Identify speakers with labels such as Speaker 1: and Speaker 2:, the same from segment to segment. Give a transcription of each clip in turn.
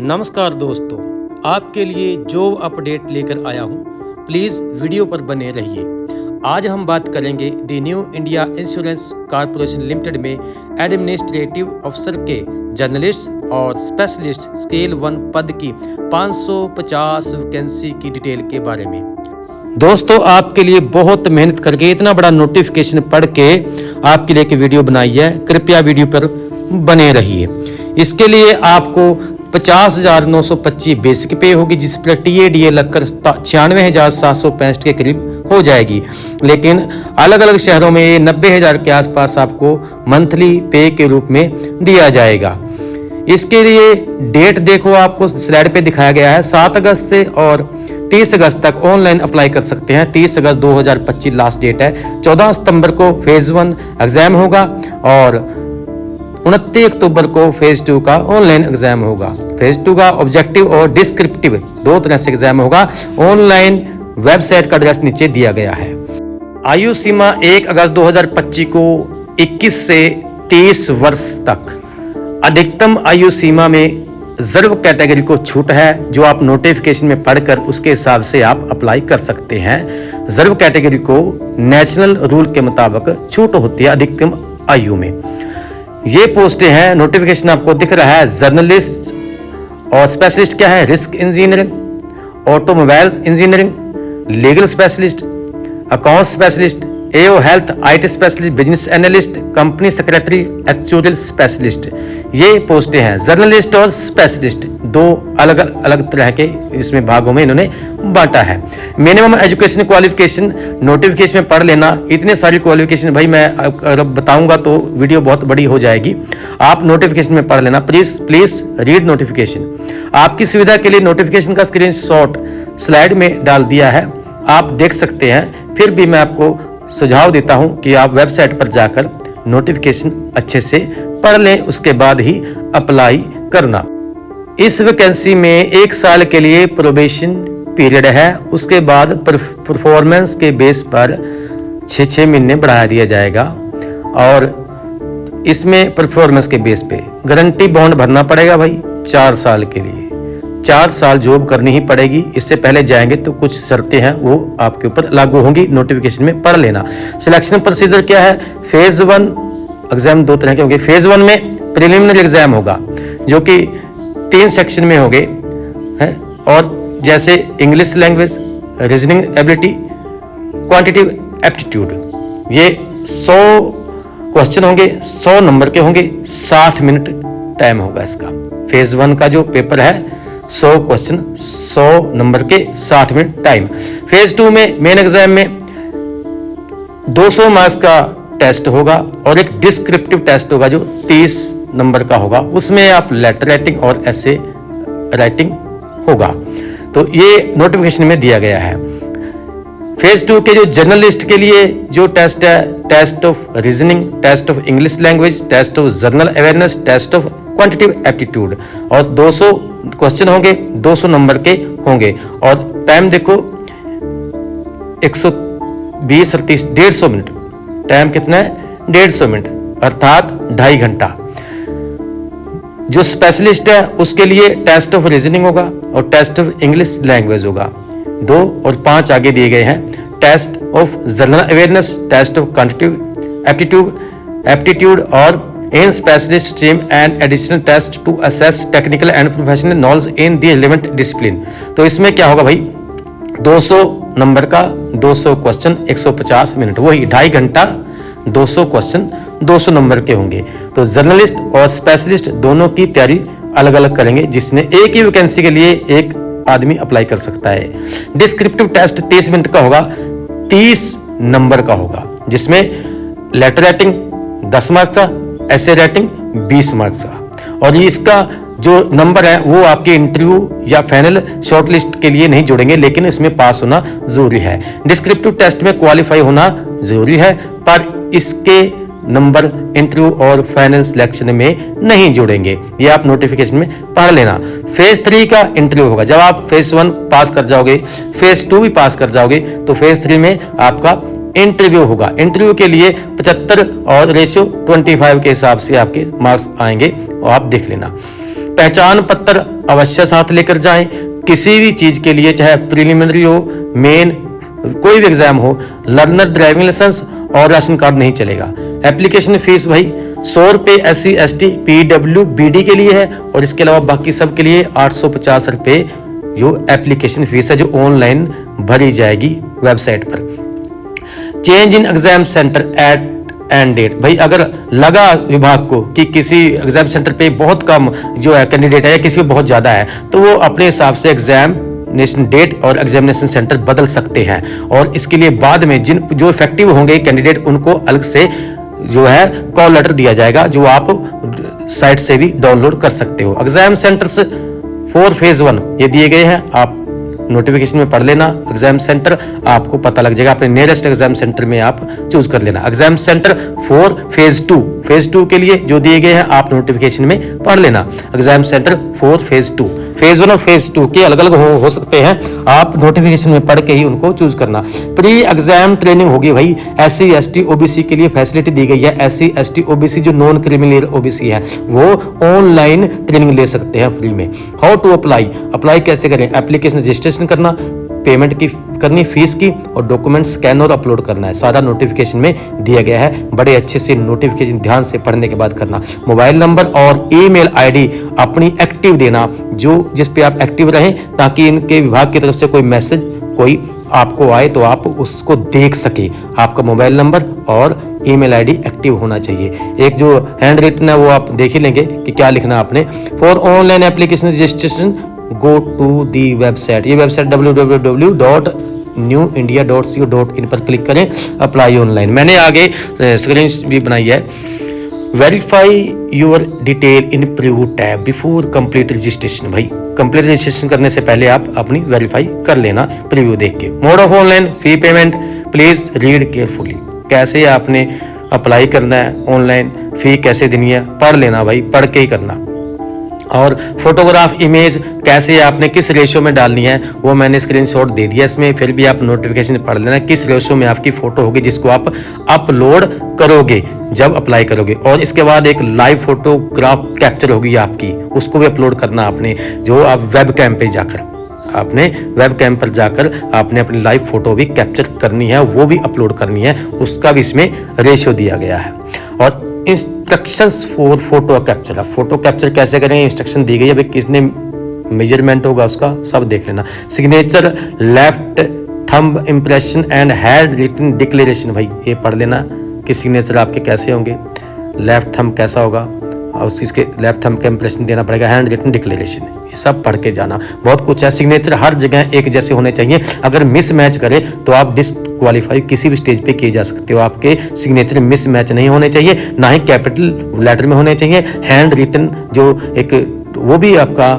Speaker 1: नमस्कार दोस्तों, आपके लिए जॉब अपडेट लेकर आया हूं। प्लीज़ वीडियो पर बने रहिए। आज हम बात करेंगे the new India insurance corporation limited में एडमिनिस्ट्रेटिव अफसर के जर्नलिस्ट और स्पेशलिस्ट स्केल 1 पद की 550 वैकेंसी की डिटेल के बारे में। दोस्तों, आपके लिए बहुत मेहनत करके इतना बड़ा नोटिफिकेशन पढ़ के आपके लिए एक वीडियो बनाई है। कृपया वीडियो पर बने रहिए। इसके लिए आपको 50,925 बेसिक पे होगी, जिस पर TADA लगकर 96,765 के करीब हो जाएगी। लेकिन अलग अलग शहरों में ये 90,000 के आसपास आपको मंथली पे के रूप में दिया जाएगा। इसके लिए डेट देखो, आपको स्लाइड पे दिखाया गया है। 7 अगस्त से और 30 अगस्त तक ऑनलाइन अप्लाई कर सकते हैं। 30 अगस्त 2025 लास्ट डेट है। 14 सितंबर को फेज 1 एग्जाम होगा और 29 अक्टूबर को फेज 2 का ऑनलाइन एग्जाम होगा। फेज 2 का ऑब्जेक्टिव और डिस्क्रिप्टिव दो तरह से एग्जाम होगा। ऑनलाइन वेबसाइट का एड्रेस नीचे दिया गया है। आयु सीमा 1 अगस्त 2025 को 21 से 30 वर्ष तक। अधिकतम आयु सीमा में रिजर्व कैटेगरी को छूट है, जो आप नोटिफिकेशन में पढ़कर उसके हिसाब से आप अप्लाई कर सकते हैं। रिजर्व कैटेगरी को नेशनल रूल के मुताबिक छूट होती है अधिकतम आयु में। ये पोस्टें हैं, नोटिफिकेशन आपको दिख रहा है। जर्नलिस्ट और स्पेशलिस्ट क्या है? Risk engineering, automobile engineering, legal specialist, account specialist, AO health, IT specialist, business analyst, company secretary, actuarial specialist. ये पोस्टें हैं। जर्नलिस्ट और स्पेशलिस्ट दो अलग अलग तरह के इसमें भागों में इन्होंने बांटा है। मिनिमम एजुकेशन क्वालिफिकेशन नोटिफिकेशन में पढ़ लेना। इतने सारी क्वालिफिकेशन भाई मैं अगर बताऊंगा तो वीडियो बहुत बड़ी हो जाएगी। आप नोटिफिकेशन में पढ़ लेना। Please read notification. आपकी सुविधा के लिए नोटिफिकेशन का स्क्रीनशॉट स्लाइड में डाल दिया है, आप देख सकते हैं। फिर भी मैं आपको सुझाव देता हूं कि आप वेबसाइट पर जाकर नोटिफिकेशन अच्छे से पढ़ लें, उसके बाद ही अप्लाई करना। इस वैकेंसी में 1 साल के लिए प्रोबेशन पीरियड है। उसके बाद परफॉर्मेंस के बेस पर 6 महीने बढ़ा दिया जाएगा और इसमें परफॉर्मेंस के बेस पे गारंटी बॉन्ड भरना पड़ेगा भाई 4 साल के लिए। 4 साल जॉब करनी ही पड़ेगी। इससे पहले जाएंगे तो कुछ शर्तें हैं वो आपके ऊपर लागू होंगी। नोटिफिकेशन में पढ़ लेना। सिलेक्शन प्रोसीजर क्या है? फेज 1 एग्जाम दो तरह के होंगे। फेज 1 में प्रिलिमिनरी एग्जाम होगा, जो कि 3 सेक्शन में होंगे हैं, और जैसे English language, reasoning ability, quantitative aptitude. ये 100 क्वेश्चन होंगे, 100 नंबर के होंगे, 60 मिनट टाइम होगा इसका। फेज 1 का जो पेपर है 100 क्वेश्चन, 100 नंबर के, 60 मिनट टाइम। फेज 2 में मेन एग्जाम में 200 मार्क्स का टेस्ट होगा और एक डिस्क्रिप्टिव टेस्ट होगा जो 30 नंबर का होगा। उसमें आप लेटर राइटिंग और ऐसे राइटिंग होगा। तो ये नोटिफिकेशन में दिया गया है। फेज 2 के जो जर्नलिस्ट के लिए जो टेस्ट है, test of reasoning, test of English language, test of general awareness, test of quantitative aptitude, और 200 क्वेश्चन होंगे, 200 नंबर के होंगे। और टाइम देखो 120 और 30 150 मिनट। टाइम कितना है? 150 मिनट, अर्थात 2.5 घंटा। जो स्पेशलिस्ट है उसके लिए टेस्ट ऑफ रीजनिंग होगा और टेस्ट ऑफ इंग्लिश लैंग्वेज होगा। 2 और 5 आगे दिए गए हैं। Test of general awareness, test of quantitative aptitude और in specialist stream and additional test to assess technical and professional knowledge in the relevant discipline. तो इसमें क्या होगा भाई? 200 नंबर का 200 क्वेश्चन, 150 मिनट, वही 2.5 घंटा, 200 क्वेश्चन, 200 नंबर के होंगे। तो जर्नलिस्ट और स्पेशलिस्ट दोनों की तैयारी अलग अलग करेंगे, जिसमें एक ही वैकेंसी के लिए एक आदमी अप्लाई कर सकता है। डिस्क्रिप्टिव टेस्ट 30 मिनट का होगा, 30 नंबर का होगा, जिसमें लेटर राइटिंग 10 मार्क्स का, ऐसे राइटिंग 20 मार्क्स का। और इसका जो नंबर है वो आपके इंटरव्यू या फाइनल शॉर्टलिस्ट के लिए नहीं जोड़ेंगे, लेकिन इसमें पास होना जरूरी है। डिस्क्रिप्टिव टेस्ट में क्वालिफाई होना जरूरी है, पर इसके नंबर इंटरव्यू और फाइनल सिलेक्शन में नहीं जोड़ेंगे। ये आप नोटिफिकेशन में पढ़ लेना। फेज 3 का इंटरव्यू होगा। जब आप फेज 1 पास कर जाओगे, फेज 2 भी पास कर जाओगे, तो फेज 3 में आपका इंटरव्यू होगा। इंटरव्यू के लिए 75 और रेशियो 25 के हिसाब से आपके मार्क्स आएंगे, और आप देख लेना। पहचान पत्र अवश्य साथ लेकर जाएं। किसी भी चीज के लिए, चाहे प्रिलिमिनरी हो, मेन, कोई भी एग्जाम हो, लर्नर ड्राइविंग लाइसेंस और राशन कार्ड नहीं चलेगा। एप्लीकेशन फीस भाई 100 रुपये SC ST PW BD के लिए है और इसके अलावा बाकी सब के लिए 850 रुपये जो एप्लीकेशन फीस है जो ऑनलाइन भरी जाएगी वेबसाइट पर। Change in exam centre at and date, भाई अगर लगा विभाग को कि किसी एग्जाम सेंटर पे बहुत कम जो है कैंडिडेट है या किसी पे बहुत ज्यादा है, तो वो अपने हिसाब से एग्जामिनेशन डेट और एग्जामिनेशन सेंटर बदल सकते हैं। और इसके लिए बाद में जो इफेक्टिव होंगे कैंडिडेट उनको अलग से जो है कॉल लेटर दिया जाएगा, जो आप साइट से भी डाउनलोड कर सकते हो। एग्जाम सेंटर्स फॉर फेज 1 ये दिए गए हैं, आप नोटिफिकेशन में पढ़ लेना। एग्जाम सेंटर आपको पता लग जाएगा, अपने नियरेस्ट एग्जाम सेंटर में आप चूज कर लेना। एग्जाम सेंटर फॉर फेज 2 के लिए जो दिए गए हैं आप नोटिफिकेशन में पढ़ लेना। Exam centre for phase 2, phase 1 और फेज 2 के अलग अलग हो सकते हैं, आप नोटिफिकेशन में पढ़ के ही उनको चूज करना। प्री एग्जाम ट्रेनिंग होगी भाई, SC ST OBC के लिए फैसिलिटी दी गई है। SC ST OBC जो नॉन क्रिमिनल OBC है वो ऑनलाइन ट्रेनिंग ले सकते हैं फ्री में। हाउ टू अप्लाई कैसे करें? एप्लीकेशन रजिस्ट्रेशन करना, पेमेंट की करनी फीस की, और डॉक्यूमेंट स्कैन और अपलोड करना है। सारा नोटिफिकेशन में दिया गया है, बड़े अच्छे से नोटिफिकेशन ध्यान से पढ़ने के बाद करना। मोबाइल नंबर और ईमेल आईडी अपनी एक्टिव देना, जो जिस पे आप एक्टिव रहें, ताकि इनके विभाग की तरफ से कोई मैसेज कोई आपको आए तो आप उसको देख सके। आपका मोबाइल नंबर और ईमेल आईडी एक्टिव होना चाहिए। एक जो हैंड रिटन है वो आप देख ही लेंगे कि क्या लिखना है आपने। For online application registration go to the website, ये वेबसाइट www.newindia.co.in पर क्लिक करें, अप्लाई ऑनलाइन। मैंने आगे स्क्रीन भी बनाई है। Verify your detail in preview tab before complete registration, भाई कंप्लीट रजिस्ट्रेशन करने से पहले आप अपनी वेरीफाई कर लेना प्रीव्यू देख के। Mode of online fee payment, please read carefully, कैसे आपने अप्लाई करना है, ऑनलाइन फी कैसे देनी है, पढ़ लेना भाई, पढ़ के ही करना। और फोटोग्राफ इमेज कैसे आपने किस रेशियो में डालनी है वो मैंने स्क्रीनशॉट दे दिया इसमें, फिर भी आप नोटिफिकेशन पढ़ लेना किस रेशियो में आपकी फोटो होगी जिसको आप अपलोड करोगे जब अप्लाई करोगे। और इसके बाद एक लाइव फोटोग्राफ कैप्चर होगी आपकी, उसको भी अपलोड करना आपने, जो आप वेब कैम पे जाकर आपने वेब कैम पर जाकर आपने अपनी लाइव फोटो भी कैप्चर करनी है, वो भी अपलोड करनी है, उसका भी इसमें रेशियो दिया गया है। और instructions for photo capture, photo capture कैसे करें इंस्ट्रक्शन दी गई है, भाई किसने मेजरमेंट होगा उसका सब देख लेना। Signature, left thumb impression and hand written declaration, भाई ये पढ़ लेना कि सिग्नेचर आपके कैसे होंगे, लेफ्ट थंब कैसा होगा और इसके लेफ्ट थंब का इम्प्रेशन देना पड़ेगा, हैंड रिटन डिक्लेरेशन, ये सब पढ़ के जाना। बहुत कुछ है। सिग्नेचर हर जगह एक जैसे होने चाहिए, अगर मिस मैच करे तो आप डिस्क्वालीफाई किसी भी स्टेज पे किए जा सकते हो। आपके सिग्नेचर मिस मैच नहीं होने चाहिए, ना ही कैपिटल लेटर में होने चाहिए। हैंड रिटन जो एक वो भी आपका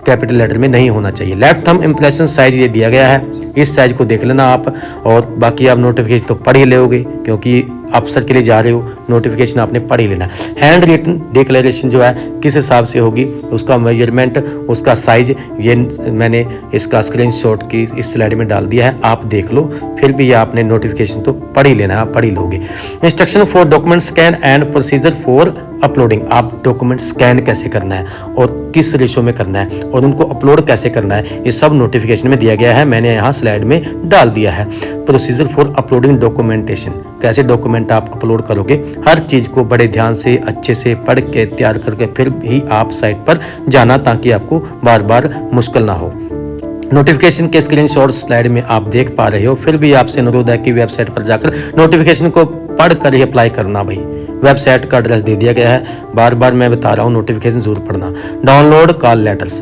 Speaker 1: कैपिटल लेटर में नहीं होना चाहिए। लेफ्ट थंब इम्प्रेशन साइज ये दिया गया है, इस साइज को देख लेना आप। और बाकी आप नोटिफिकेशन तो पढ़ ही लोगे क्योंकि अफसर के लिए जा रहे हो, नोटिफिकेशन आपने पढ़ ही लेना। हैंड रिटन डिक्लेरेशन जो है किस हिसाब से होगी, उसका मेजरमेंट, उसका साइज, ये मैंने इसका स्क्रीनशॉट की इस स्लाइड में डाल दिया है, आप देख लो। फिर भी आपने नोटिफिकेशन तो पढ़ ही लेना, आप पढ़ ही लोगे। Instruction for document scan and procedure for uploading, आप डॉक्यूमेंट स्कैन कैसे करना है और किस रेशो में करना है और उनको अपलोड कैसे करना है, ये सब नोटिफिकेशन में दिया गया है, मैंने यहाँ स्लाइड में डाल दिया है। प्रोसीजर फॉर अपलोडिंग डॉक्यूमेंटेशन, कैसे डॉक्यूमेंट आप अपलोड करोगे, हर चीज को बड़े ध्यान से अच्छे से पढ़ के तैयार करके फिर भी आप साइट पर जाना, ताकि आपको बार बार मुश्किल ना हो। नोटिफिकेशन के स्क्रीनशॉट स्लाइड में आप देख पा रहे हो, फिर भी आपसे अनुरोध है कि वेबसाइट पर जाकर नोटिफिकेशन को पढ़ कर ही अप्लाई करना। भाई वेबसाइट का एड्रेस दे दिया गया है, बार बार मैं बता रहा हूँ, नोटिफिकेशन जरूर पढ़ना। डाउनलोड कॉल लेटर्स,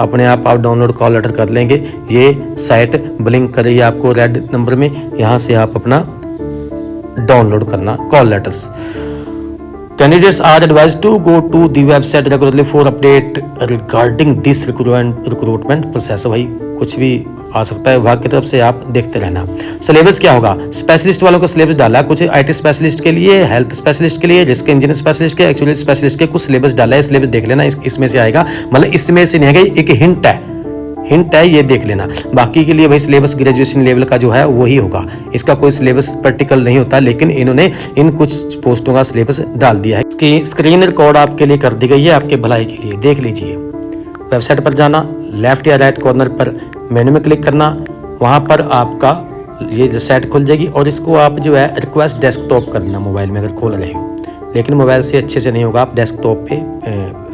Speaker 1: अपने आप डाउनलोड कॉल लेटर कर लेंगे, ये साइट ब्लिंक कर रही है आपको रेड नंबर में, यहाँ से आप अपना डाउनलोड करना call letters. Candidates are advised to go to the website regularly for update regarding this recruitment process। भाई कुछ भी आ सकता है विभाग की तरफ से, आप देखते रहना। सिलेबस क्या होगा, स्पेशलिस्ट वालों का सिलेबस डाला है, कुछ IT स्पेशलिस्ट के लिए, हेल्थ स्पेशलिस्ट के लिए, रिस्क इंजीनियर स्पेशलिस्ट के, एक्चुअली स्पेशलिस्ट के कुछ सिलेबस डाला है, सिलेबस देख लेना, इसमें से आएगा, मतलब इसमें से नहीं आएगा, एक हिंट है ये देख लेना। बाकी के लिए भाई सिलेबस ग्रेजुएशन लेवल का जो है वही होगा, इसका कोई सिलेबस प्रैक्टिकल नहीं होता, लेकिन इन्होंने इन कुछ पोस्टों का सिलेबस डाल दिया है। इसकी स्क्रीन रिकॉर्ड आपके लिए कर दी गई है, आपके भलाई के लिए, देख लीजिए। वेबसाइट पर जाना, लेफ़्ट या राइट कॉर्नर पर मेन्यू में क्लिक करना, वहाँ पर आपका ये जो साइट खुल जाएगी और इसको आप जो है रिक्वेस्ट डेस्कटॉप करना मोबाइल में अगर खोल रहे हो, लेकिन मोबाइल से अच्छे से नहीं होगा, आप डेस्कटॉप पे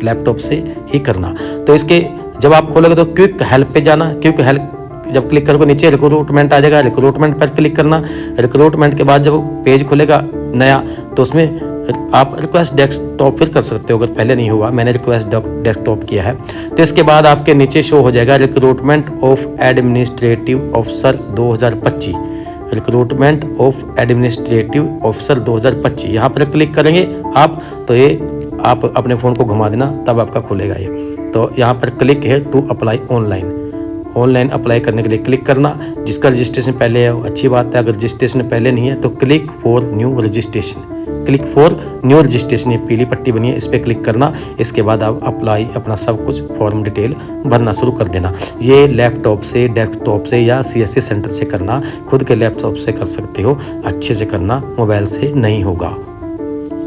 Speaker 1: लैपटॉप से ही करना। तो इसके जब आप खोलोगे तो क्विक हेल्प पे जाना, क्विक हेल्प जब क्लिक करोगे नीचे रिक्रूटमेंट आ जाएगा, रिक्रूटमेंट पर क्लिक करना। रिक्रूटमेंट के बाद जब पेज खुलेगा नया तो उसमें आप रिक्वेस्ट डेस्कटॉप फिर कर सकते हो अगर पहले नहीं हुआ, मैंने रिक्वेस्ट डेस्कटॉप किया है। तो इसके बाद आपके नीचे शो हो जाएगा recruitment of administrative officer 2025, recruitment of administrative officer 2025, यहाँ पर क्लिक करेंगे आप तो ये आप अपने फ़ोन को घुमा देना तब आपका खुलेगा ये। तो यहाँ पर क्लिक है टू अप्लाई ऑनलाइन अप्लाई करने के लिए क्लिक करना। जिसका रजिस्ट्रेशन पहले है वो अच्छी बात है, अगर रजिस्ट्रेशन पहले नहीं है तो click for new registration, click for new registration, ये पीली पट्टी बनी है इस पर क्लिक करना। इसके बाद आप अप्लाई अपना सब कुछ फॉर्म डिटेल भरना शुरू कर देना। ये लैपटॉप से, डेस्कटॉप से या CSC सेंटर से करना, खुद के लैपटॉप से कर सकते हो, अच्छे से करना, मोबाइल से नहीं होगा,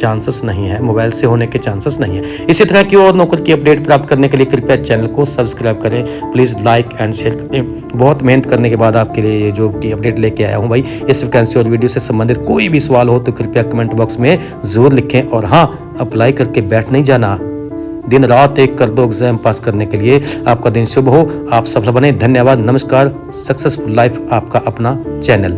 Speaker 1: चांसेस नहीं है, मोबाइल से होने के चांसेस नहीं है। इसी तरह की और नौकरी की अपडेट प्राप्त करने के लिए कृपया चैनल को सब्सक्राइब करें, प्लीज़ लाइक एंड शेयर करें। बहुत मेहनत करने के बाद आपके लिए ये जॉब की अपडेट लेके आया हूँ भाई। इस वैकेंसी और वीडियो से संबंधित कोई भी सवाल हो तो कृपया कमेंट बॉक्स में ज़रूर लिखें। और हाँ, अप्लाई करके बैठ नहीं जाना, दिन रात एक कर दो एग्जाम पास करने के लिए। आपका दिन शुभ हो, आप सफल बने। धन्यवाद, नमस्कार। सक्सेसफुल लाइफ आपका अपना चैनल।